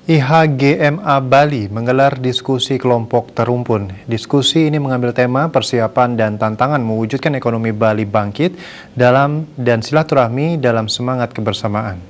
IHGMA Bali menggelar diskusi kelompok terumpun. Diskusi ini mengambil tema persiapan dan tantangan mewujudkan ekonomi Bali bangkit dan silaturahmi dalam semangat kebersamaan.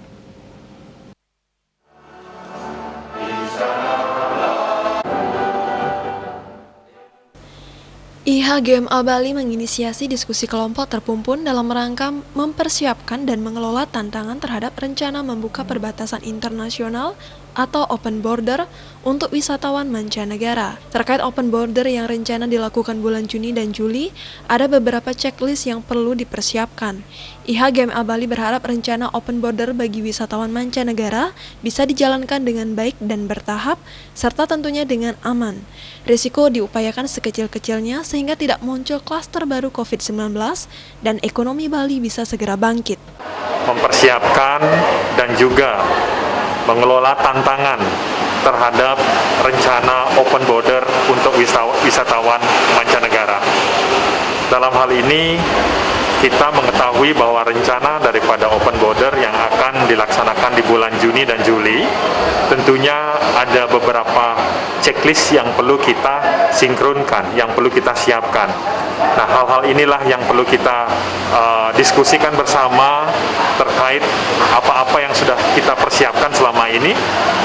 IHGMA Bali menginisiasi diskusi kelompok terpumpun dalam rangka mempersiapkan dan mengelola tantangan terhadap rencana membuka perbatasan internasional atau open border untuk wisatawan mancanegara. Terkait open border yang rencana dilakukan bulan Juni dan Juli, ada beberapa checklist yang perlu dipersiapkan. IHGMA Bali berharap rencana open border bagi wisatawan mancanegara bisa dijalankan dengan baik dan bertahap, serta tentunya dengan aman. Risiko diupayakan sekecil-kecilnya sehingga tidak muncul klaster baru COVID-19 dan ekonomi Bali bisa segera bangkit. Mempersiapkan dan juga mengelola tantangan terhadap rencana open border untuk wisatawan mancanegara. Dalam hal ini, kita mengetahui bahwa rencana daripada open border yang akan dilaksanakan di bulan Juni dan Juli, tentunya ada beberapa checklist yang perlu kita sinkronkan, yang perlu kita siapkan. Nah, hal-hal inilah yang perlu kita diskusikan bersama terkait apa-apa yang sudah kita persiapkan selama ini,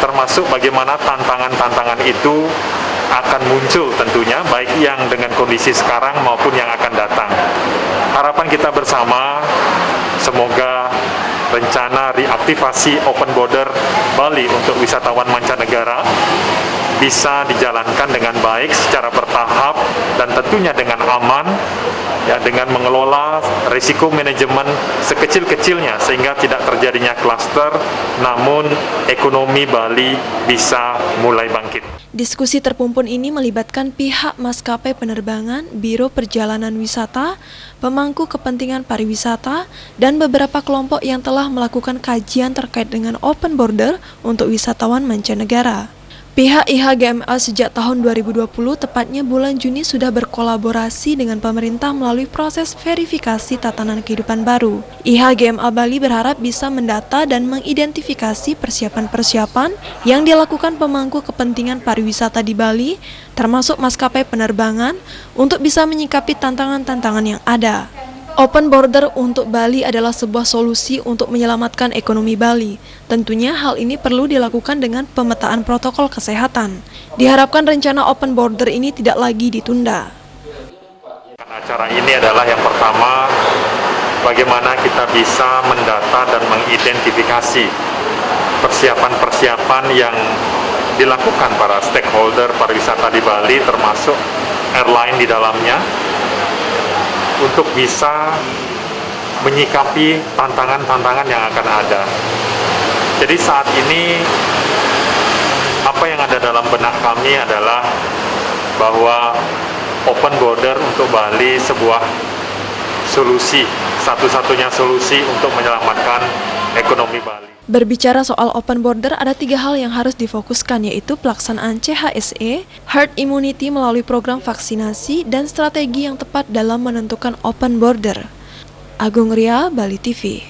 termasuk bagaimana tantangan-tantangan itu akan muncul tentunya, baik yang dengan kondisi sekarang maupun yang akan datang. Harapan kita bersama, semoga rencana reaktivasi open border Bali untuk wisatawan mancanegara bisa dijalankan dengan baik secara bertahap dan tentunya dengan aman, ya, dengan mengelola risiko manajemen sekecil-kecilnya sehingga tidak terjadinya klaster, namun ekonomi Bali bisa mulai bangkit. Diskusi terpumpun ini melibatkan pihak maskapai penerbangan, Biro Perjalanan Wisata, pemangku kepentingan pariwisata, dan beberapa kelompok yang telah melakukan kajian terkait dengan open border untuk wisatawan mancanegara. Pihak IHGMA sejak tahun 2020, tepatnya bulan Juni, sudah berkolaborasi dengan pemerintah melalui proses verifikasi tatanan kehidupan baru. IHGMA Bali berharap bisa mendata dan mengidentifikasi persiapan-persiapan yang dilakukan pemangku kepentingan pariwisata di Bali, termasuk maskapai penerbangan, untuk bisa menyikapi tantangan-tantangan yang ada. Open border untuk Bali adalah sebuah solusi untuk menyelamatkan ekonomi Bali. Tentunya hal ini perlu dilakukan dengan pemetaan protokol kesehatan. Diharapkan rencana open border ini tidak lagi ditunda. Acara ini adalah yang pertama, bagaimana kita bisa mendata dan mengidentifikasi persiapan-persiapan yang dilakukan para stakeholder pariwisata di Bali, termasuk airline di dalamnya, untuk bisa menyikapi tantangan-tantangan yang akan ada. Jadi saat ini apa yang ada dalam benak kami adalah bahwa open border untuk Bali sebuah solusi, satu-satunya solusi untuk menyelamatkan ekonomi Bali. Berbicara soal open border, ada 3 hal yang harus difokuskan, yaitu pelaksanaan CHSE, herd immunity melalui program vaksinasi, dan strategi yang tepat dalam menentukan open border. Agung Ria, Bali TV.